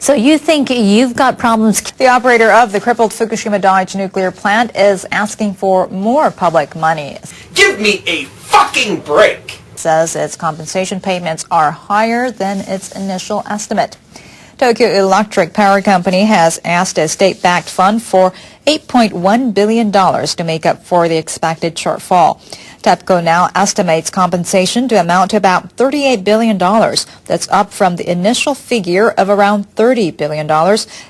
So you think you've got problems? The operator of the crippled Fukushima Daiichi nuclear plant is asking for more public money. Give me a fucking break! Says its compensation payments are higher than its initial estimate. Tokyo Electric Power Company has asked a state-backed fund for $8.1 billion to make up for the expected shortfall. TEPCO now estimates compensation to amount to about $38 billion. That's up from the initial figure of around $30 billion,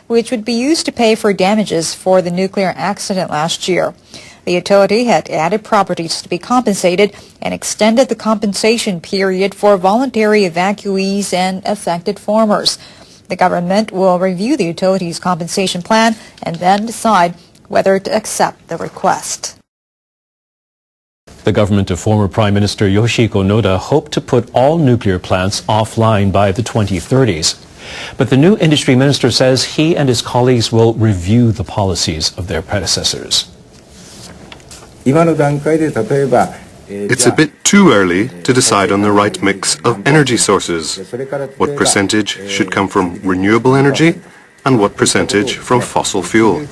which would be used to pay for damages for the nuclear accident last year. The utility had added properties to be compensated and extended the compensation period for voluntary evacuees and affected farmers. The government will review the utility's compensation plan and then decide whether to accept the request. The government of former Prime Minister Yoshihiko Noda hoped to put all nuclear plants offline by the 2030s. But the new industry minister says he and his colleagues will review the policies of their predecessors. It's a bit too early to decide on the right mix of energy sources. What percentage should come from renewable energy and what percentage from fossil fuel.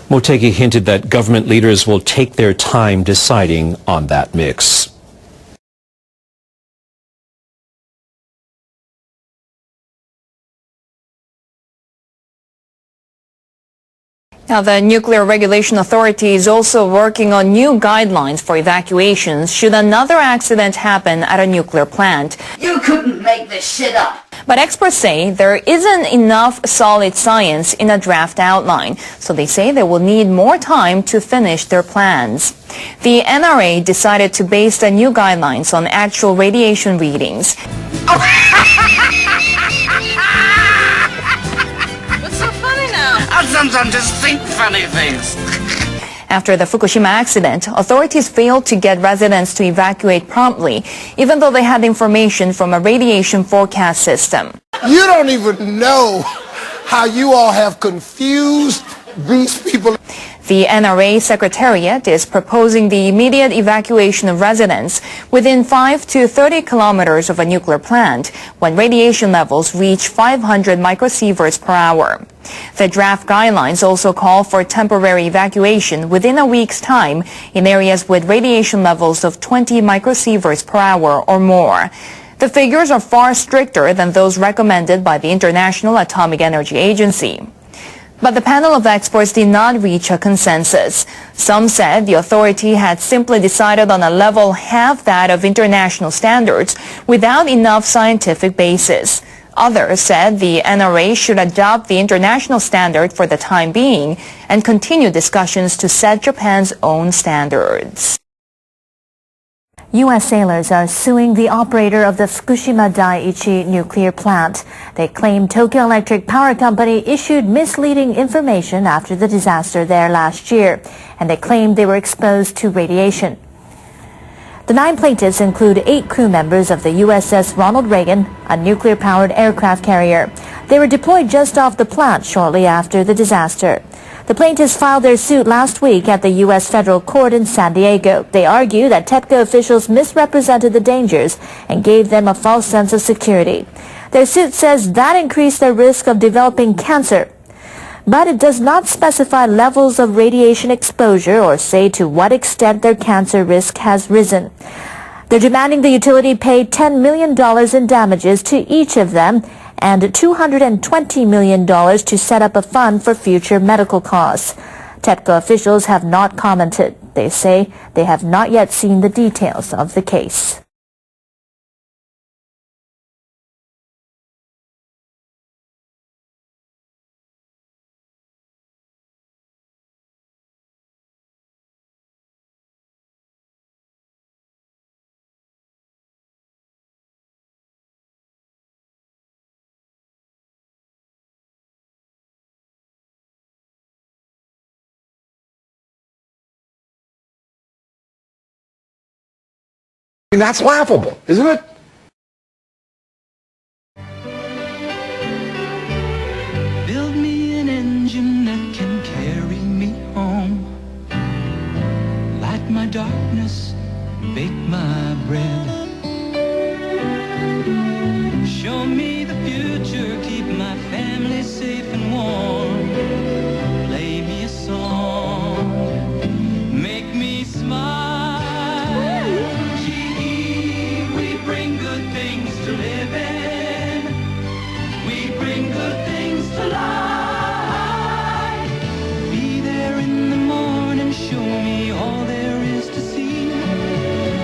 Motegi hinted that government leaders will take their time deciding on that mix. Now, the Nuclear Regulation Authority is also working on new guidelines for evacuations should another accident happen at a nuclear plant. You couldn't make this shit up. But experts say there isn't enough solid science in a draft outline, so they say they will need more time to finish their plans. The NRA decided to base the new guidelines on actual radiation readings. I sometimes just think funny things. After the Fukushima accident, authorities failed to get residents to evacuate promptly, even though they had information from a radiation forecast system. You don't even know how you all have confused these people. The NRA Secretariat is proposing the immediate evacuation of residents within 5 to 30 kilometers of a nuclear plant when radiation levels reach 500 microsieverts per hour. The draft guidelines also call for temporary evacuation within a week's time in areas with radiation levels of 20 microsieverts per hour or more. The figures are far stricter than those recommended by the International Atomic Energy Agency. But the panel of experts did not reach a consensus. Some said the authority had simply decided on a level half that of international standards without enough scientific basis. Others said the NRA should adopt the international standard for the time being and continue discussions to set Japan's own standards. U.S. sailors are suing the operator of the Fukushima Daiichi nuclear plant. They claim Tokyo Electric Power Company issued misleading information after the disaster there last year, and they claim they were exposed to radiation. The 9 plaintiffs include 8 crew members of the USS Ronald Reagan, a nuclear-powered aircraft carrier. They were deployed just off the plant shortly after the disaster. The plaintiffs filed their suit last week at the U.S. federal court in San Diego. They argue that TEPCO officials misrepresented the dangers and gave them a false sense of security. Their suit says that increased their risk of developing cancer. But it does not specify levels of radiation exposure or say to what extent their cancer risk has risen. They're demanding the utility pay $10 million in damages to each of them and $220 million to set up a fund for future medical costs. TEPCO officials have not commented. They say they have not yet seen the details of the case. I mean, that's laughable, isn't it? Build me an engine that can carry me home. Light my darkness, bake my bread. Show me the future, keep my family. bring good things to life. Be there in the morning, show me all there is to see.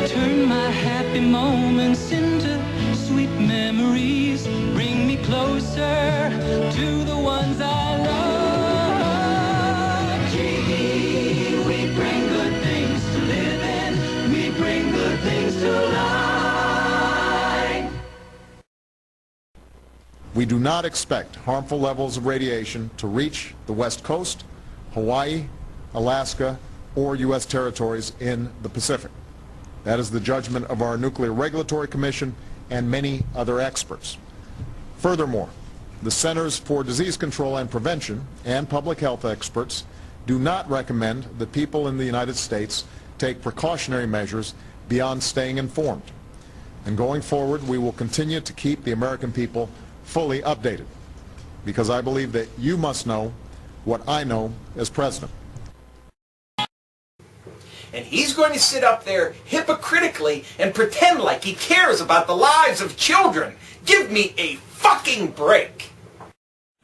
Turn my happy moments into sweet memories. Bring me closer to the ones I love. Gee, we bring good things to live in. We bring good things to life. We do not expect harmful levels of radiation to reach the West Coast, Hawaii, Alaska, or U.S. territories in the Pacific. That is the judgment of our Nuclear Regulatory Commission and many other experts. Furthermore, the Centers for Disease Control and Prevention and public health experts do not recommend that people in the United States take precautionary measures beyond staying informed. And going forward, we will continue to keep the American people fully updated, because I believe that you must know what I know as president. And he's going to sit up there hypocritically and pretend like he cares about the lives of children. Give me a fucking break.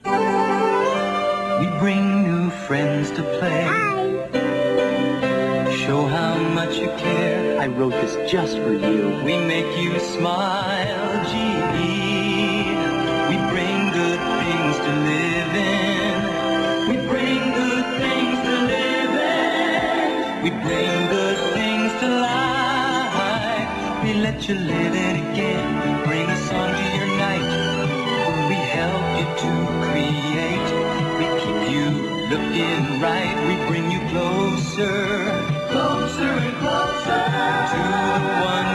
We bring new friends to play. Show how much you care. I wrote this just for you. We make you smile, gee. We bring good things to live in. We bring good things to live in. We bring good things to life. We let you live it again. We bring a song to your night. We help you to create. We keep you looking right. We bring you closer, closer and closer to the one